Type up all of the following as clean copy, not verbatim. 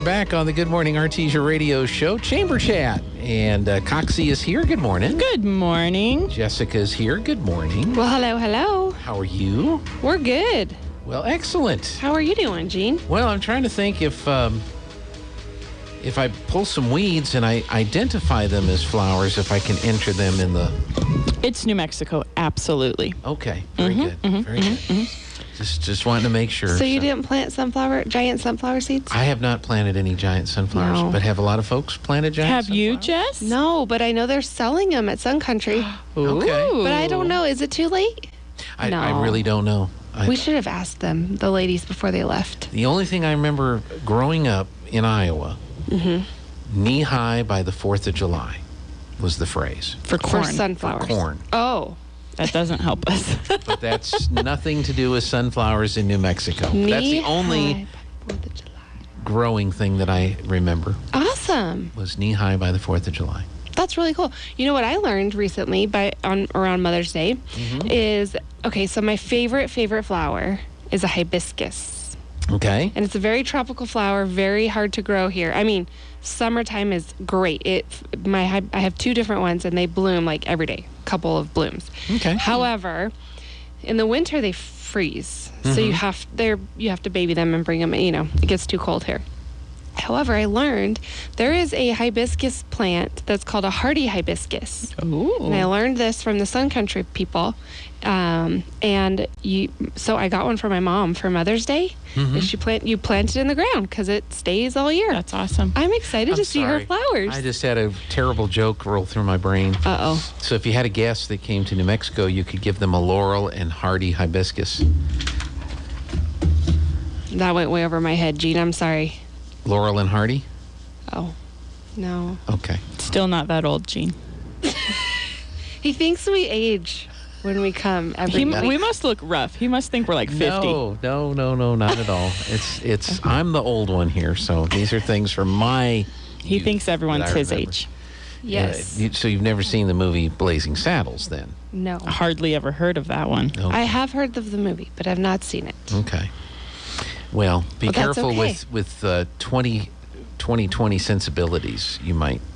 Back on the Good Morning Artesia radio show, Chamber Chat. And Coxy is here. Good morning. Good morning. Jessica's here. Good morning. Well, hello. How are you? We're good. Well, excellent. How are you doing, Gene? Well, I'm trying to think if I pull some weeds and I identify them as flowers, if I can enter them in the... It's New Mexico, absolutely. Okay, very good. Very good. Just wanted to make sure. So you didn't plant giant sunflower seeds? I have not planted any giant sunflowers, No. but have a lot of folks planted giant Have sunflowers? you, Jess? No, but I know they're selling them at Sun Country. Okay. But I don't know. Is it too late? I really don't know. We should have asked them, the ladies, before they left. The only thing I remember growing up in Iowa, knee-high by the 4th of July was the phrase. For corn. For sunflowers. For corn. Oh. That doesn't help us. But that's nothing to do with sunflowers in New Mexico. That's the only Knee-high by 4th of July. growing thing that I remember Awesome. was knee-high by the 4th of July. That's really cool. You know what I learned recently around Mother's Day is, so my favorite flower is a hibiscus. Okay. And it's a very tropical flower, very hard to grow here. I mean, summertime is great. I have two different ones and they bloom like every day, couple of blooms. Okay. However, in the winter they freeze. So you have to baby them and bring them, it gets too cold here. However, I learned there is a hibiscus plant that's called a hardy hibiscus. Ooh. And I learned this from the Sun Country people. So I got one for my mom for Mother's Day. And you plant it in the ground because it stays all year. That's awesome. I'm excited to see her sorry. flowers. I just had a terrible joke roll through my brain. Uh-oh. So if you had a guest that came to New Mexico, you could give them a laurel and hardy hibiscus. That went way over my head, Gene. I'm sorry. Laurel and hardy? Oh, no. Okay. Still not that old, Gene. He thinks we age when we come every week. We must look rough. He must think we're like 50. No, not at all. It's I'm the old one here, so these are things from my He youth thinks everyone's that I his remember. age. Yes. So you've never seen the movie Blazing Saddles, then? No. Hardly ever heard of that one. Okay. I have heard of the movie, but I've not seen it. Okay. Well, be Well, that's careful okay. with 2020 sensibilities.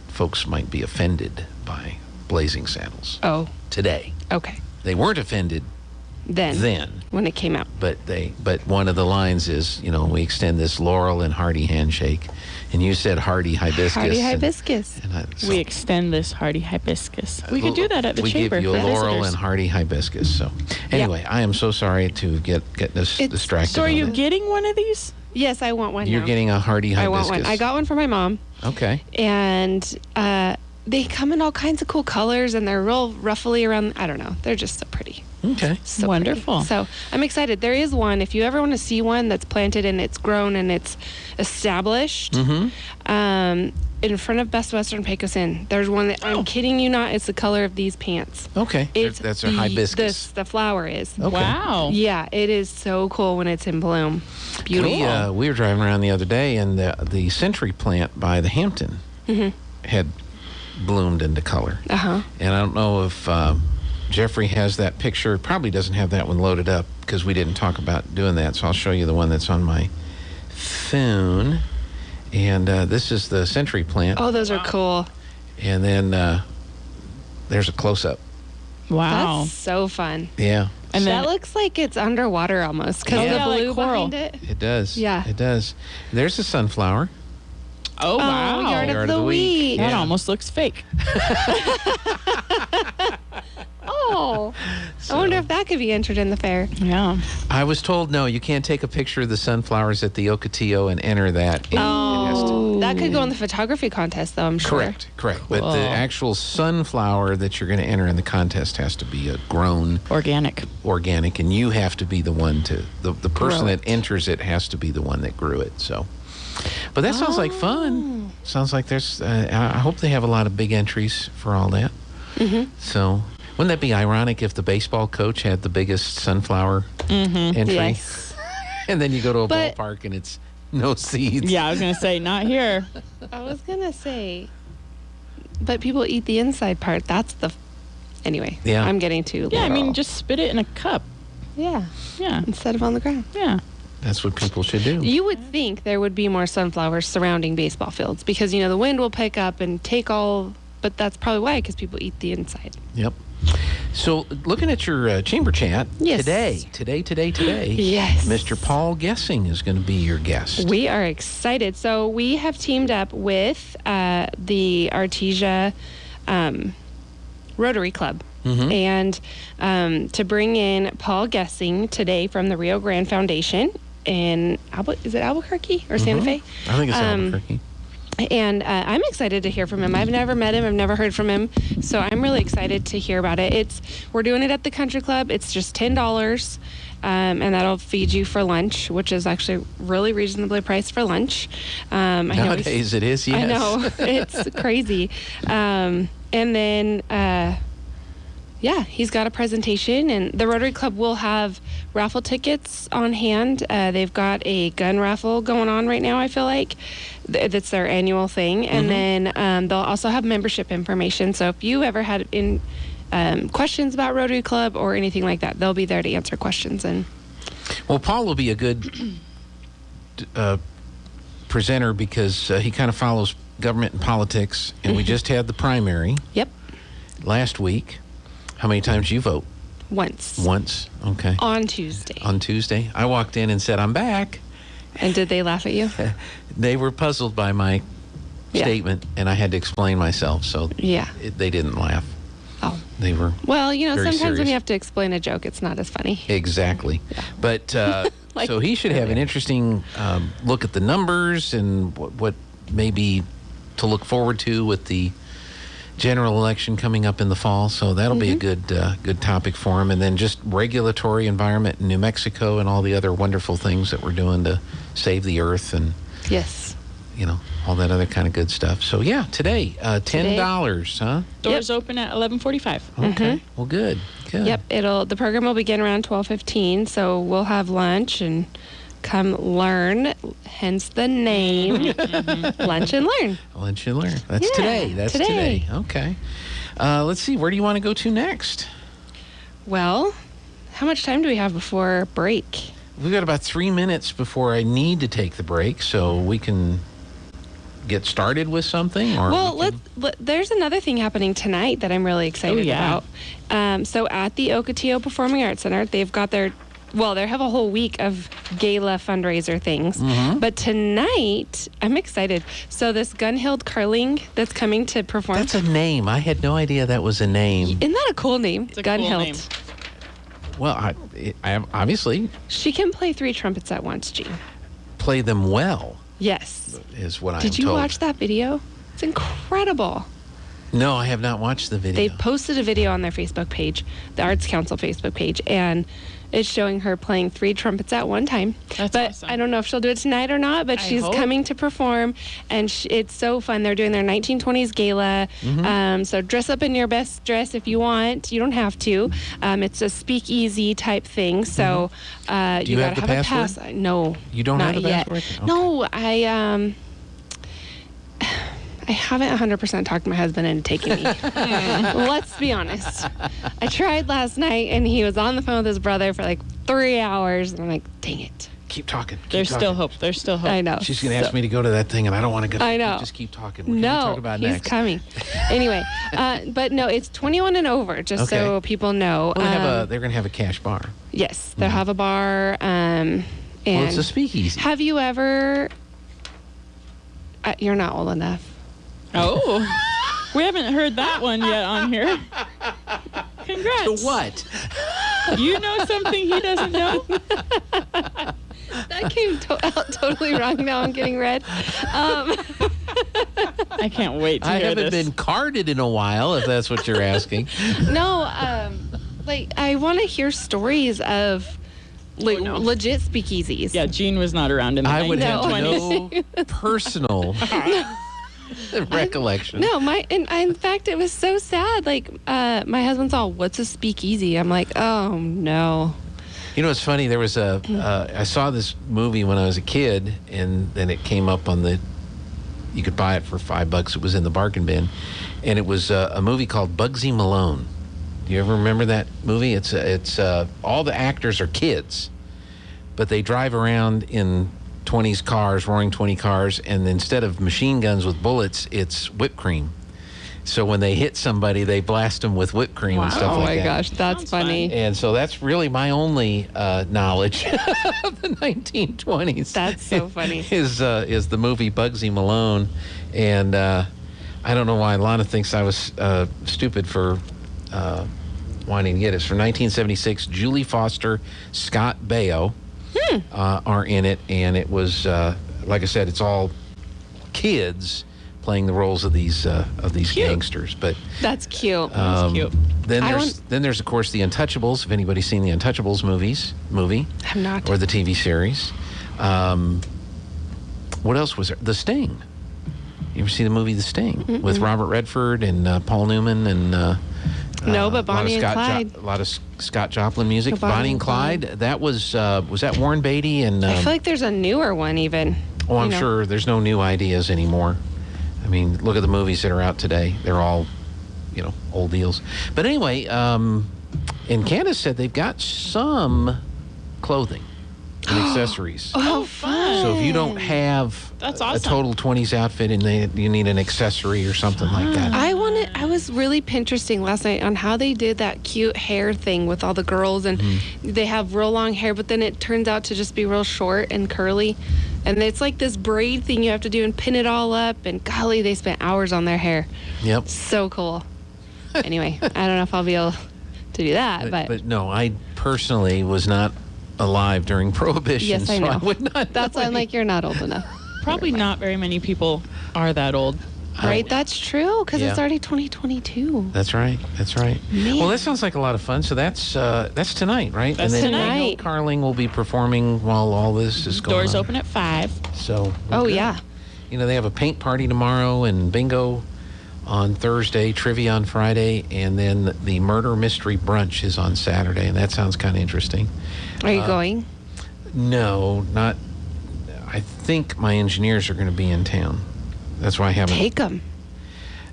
Folks might be offended by Blazing Saddles Oh, today. okay. They weren't offended then, When it came out. but one of the lines is, we extend this laurel and hardy handshake, and you said hardy hibiscus. Hardy and- hibiscus. So We extend this hardy hibiscus. We could do that at the we chamber. give you a for laurel visitors. and hardy hibiscus. So anyway, I am so sorry to get this distracted. So are you on that. getting one of these? Yes, I want one You're now. getting a hardy hibiscus. I want one. I got one for my mom. Okay. And they come in all kinds of cool colors, and they're real ruffly around. I don't know. They're just so pretty. Okay. So Wonderful. pretty. So I'm excited. There is one. If you ever want to see one that's planted and it's grown and it's established, in front of Best Western Pecos Inn, there's one that I'm kidding you not. It's the color of these pants. Okay. That's a hibiscus. The flower is. Okay. Wow. Yeah, it is so cool when it's in bloom. Beautiful. We were driving around the other day, and the century plant by the Hampton had bloomed into color. Uh-huh. And I don't know if Jeffrey has that picture. Probably doesn't have that one loaded up because we didn't talk about doing that. So I'll show you the one that's on my phone. And this is the century plant. Oh, those are cool. And then there's a close-up. Wow. That's so fun. Yeah. And that then looks like it's underwater almost because Yeah. the Yeah, like blue coral. behind it. It does. Yeah. It does. There's a sunflower. oh wow. Yard Yard of the week. That Yeah. almost looks fake. Oh, I wonder if that could be entered in the fair. Yeah. I was told, no, you can't take a picture of the sunflowers at the Ocotillo and enter that. It has to- That could go in the photography contest, though, I'm sure. Correct. But Cool. the actual sunflower that you're going to enter in the contest has to be a grown Organic. organic, and you have to be the one the person Grow that enters it has to be the one that grew it. So, but that sounds like fun. Sounds like there's. I hope they have a lot of big entries for all that. So, wouldn't that be ironic if the baseball coach had the biggest sunflower entry, Yes. and then you go to a But- ballpark and it's no seeds? Yeah, I was going to say, not here. I was going to say, but people eat the inside part. That's the. Anyway, Yeah. I'm getting too Yeah, I mean, literal. just spit it in a cup. Yeah, Yeah. instead of on the ground. Yeah. That's what people should do. You would think there would be more sunflowers surrounding baseball fields because, the wind will pick up and take all, but that's probably why, because people eat the inside. Yep. So, looking at your chamber chat, Yes. today, Yes. Mr. Paul Guessing is going to be your guest. We are excited. So we have teamed up with the Artesia Rotary Club. And to bring in Paul Guessing today from the Rio Grande Foundation in, is it Albuquerque or Santa Fe? I think it's Albuquerque. And I'm excited to hear from him. I've never met him. I've never heard from him. So I'm really excited to hear about it. We're doing it at the country club. It's just $10. And that'll feed you for lunch, which is actually really reasonably priced for lunch. Nowadays it is, yes. I know. It's crazy. And then, he's got a presentation, and the Rotary Club will have raffle tickets on hand. They've got a gun raffle going on right now, I feel like. That's their annual thing. And then they'll also have membership information. So if you ever had questions about Rotary Club or anything like that, they'll be there to answer questions. And well, Paul will be a good presenter because he kind of follows government and politics. And we just had the primary last week. How many times did you vote? Once. Okay. On Tuesday. On Tuesday. I walked in and said, I'm back. And did they laugh at you? They were puzzled by my statement, and I had to explain myself. So they didn't laugh. Oh. They were Well, very sometimes when serious. you have to explain a joke, it's not as funny. Exactly. But so he should have an interesting look at the numbers and what maybe to look forward to with the general election coming up in the fall. So that'll be a good topic for him. And then just regulatory environment in New Mexico and all the other wonderful things that we're doing to save the earth and Yes. all that other kind of good stuff. So today, $10, huh? Doors open at 11:45. Okay. Well, good. Yep. The program will begin around 12:15. So we'll have lunch and come learn, hence the name, Lunch and Learn. Lunch and Learn. That's today. That's today. Okay. Let's see. Where do you want to go to next? Well, how much time do we have before break? We've got about 3 minutes before I need to take the break, so we can get started with something. Or there's another thing happening tonight that I'm really excited about. So at the Ocotillo Performing Arts Center, they've got they have a whole week of gala fundraiser things. But tonight, I'm excited. So this Gunhild Carling that's coming to perform. That's a name. I had no idea that was a name. Isn't that a cool name? It's a Gunhild. cool name. Well, I obviously She can play 3 trumpets at once, Gene. play them well, Yes. is what I'm Did you told. watch that video? It's incredible. No, I have not watched the video. They posted a video on their Facebook page, the Arts Council Facebook page, and it's showing her playing 3 trumpets at one time. That's awesome. I don't know if she'll do it tonight or not, but she's hope. coming to perform, and it's so fun. They're doing their 1920s gala. So dress up in your best dress if you want. You don't have to. It's a speakeasy type thing, so Do you you gotta have the have a pass. password? No. You don't not have the yet. password? Okay. No, I haven't 100% talked my husband into taking me. Let's be honest. I tried last night, and he was on the phone with his brother for like 3 hours, and I'm like, dang it. Keep talking. There's still hope. There's still hope. I know. She's going to ask me to go to that thing, and I don't want to go. I know. Just keep talking. What can we No, talk about he's next? coming. Anyway, but no, it's 21 and over, just so Okay. people know. Well, they're going to have a cash bar. Yes, they'll have a bar. And Well, it's a speakeasy. have you ever... you're not old enough. Oh, we haven't heard that one yet on here. Congrats. So what? You know something he doesn't know? That came out totally wrong. Now I'm getting red. I can't wait to I hear haven't this. been carded in a while, if that's what you're asking. No, I want to hear stories of legit speakeasies. Yeah, Gene was not around in the I would have 1920s. no personal recollection. No, in fact, it was so sad. Like, my husband's all, "What's a speakeasy?" I'm like, "Oh no." You know, it's funny. There was I saw this movie when I was a kid, and then it came up on you could buy it for $5. It was in the bargain bin, and it was a movie called Bugsy Malone. Do you ever remember that movie? It's all the actors are kids, but they drive around in 20s cars, roaring 20 cars, and instead of machine guns with bullets, it's whipped cream. So when they hit somebody, they blast them with whipped cream and stuff Oh like my that. gosh, that's Sounds funny. And so that's really my only knowledge of the 1920s. That's so funny. Is the movie Bugsy Malone, and I don't know why Lana thinks I was stupid for wanting to get it. It's from 1976. Julie Foster, Scott Baio are in it, and it was like I said, it's all kids playing the roles of these gangsters. But That's cute. That's cute. then there's of course the Untouchables. If anybody's seen the Untouchables movie I'm not. or the TV series, what else was there? The Sting. You ever see the movie The Sting with Robert Redford and Paul Newman and No, but Bonnie and Clyde. A lot of Scott Joplin music. So Bonnie Bonnie and and Clyde. That was that Warren Beatty and. I feel like there's a newer one even. Oh, I'm you know. sure there's no new ideas anymore. I mean, look at the movies that are out today. They're all, old deals. But anyway, and Candace said they've got some clothing and accessories. Oh, fun. So if you don't have That's a awesome. total 20s outfit and you need an accessory or something like that. I was really Pinteresting last night on how they did that cute hair thing with all the girls, and they have real long hair, but then it turns out to just be real short and curly. And it's like this braid thing you have to do and pin it all up, and golly, they spent hours on their hair. Yep. So cool. Anyway, I don't know if I'll be able to do that, But no, I personally was not alive during Prohibition. yes, I so know. I would not That's know why I'm like, you're not old enough. Probably not very many people are that old. Right? That's true, because it's Yeah. already 2022. That's right. Man. Well, that sounds like a lot of fun. So that's tonight, right? That's and then tonight. I know Carling will be performing while all this is going Doors on. open at 5. So Oh, good. yeah. They have a paint party tomorrow and bingo on Thursday, trivia on Friday, and then the murder mystery brunch is on Saturday, and that sounds kind of interesting. Are you going? No, not. I think my engineers are going to be in town. That's why I haven't. Take them.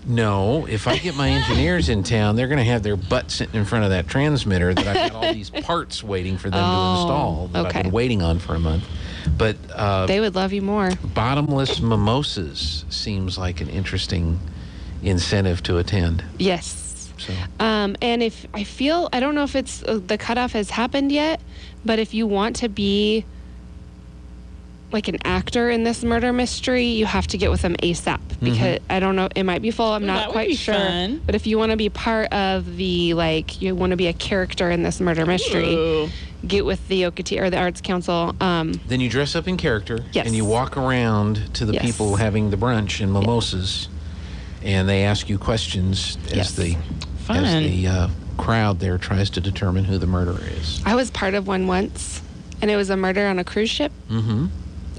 No, if I get my engineers in town, they're going to have their butt sitting in front of that transmitter that I've got all these parts waiting for them to install that I've okay. been waiting on for a month. But They would love you more. bottomless mimosas seems like an interesting incentive to attend. Yes. So And if I don't know if it's the cutoff has happened yet, but if you want to be like an actor in this murder mystery, you have to get with them ASAP because I don't know, it might be full. I'm Ooh, not that would quite be sure. fun. But if you want to be part of the you want to be a character in this murder mystery, Ooh. get with the OKT or the Arts Council. then you dress up in character Yes. and you walk around to the Yes. people having the brunch and mimosas, and they ask you questions as Yes. the Fun. crowd there tries to determine who the murderer is. I was part of one once, and it was a murder on a cruise ship. Mm-hmm.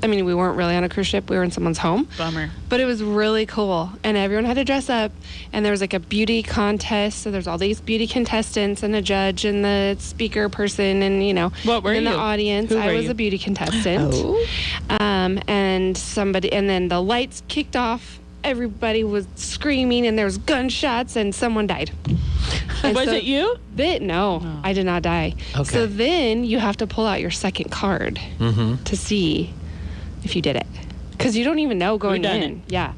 I mean, we weren't really on a cruise ship. We were in someone's home. Bummer. But it was really cool. And everyone had to dress up. And there was like a beauty contest. So there's all these beauty contestants and a judge and the speaker person and, What were in you? the audience. Who I were was you? a beauty contestant. Oh. And then the lights kicked off. Everybody was screaming and there was gunshots and someone died. And Was so it you? No, I did not die. Okay. So then you have to pull out your second card to see if you did it. Because you don't even know going done in. it? Yeah.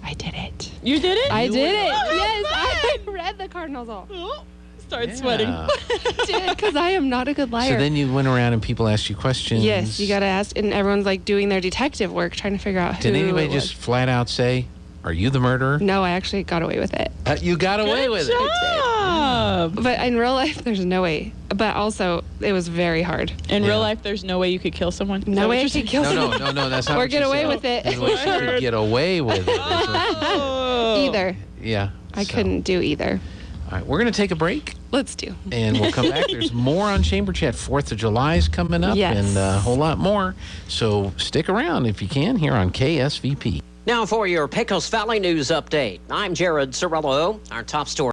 I did it. You did it? I did it. Oh, Yes, I fun. read the Cardinals all. Oh, Start sweating. Yeah. Because I am not a good liar. So then you went around and people asked you questions. Yes, you got to ask. And everyone's like doing their detective work, trying to figure out who Did anybody it was. just flat out say, "Are you the murderer?" No, I actually got away with it. You got away with it. job. But in real life, there's no way. But also, it was very hard. In Yeah. real life, there's no way you could kill someone. Is that No what way I you're could saying? kill someone. No, that's not Or what get she away said. with it. That's what she could get away with it. That's what she said. Oh. Either. Yeah. I so. couldn't do either. All right, we're going to take a break, Let's do. and we'll come back. There's more on Chamber Chat. 4th of July is coming up, Yes. and a whole lot more. So stick around if you can here on KSVP. Now for your Pecos Valley News Update. I'm Jared Cirillo. Our top story.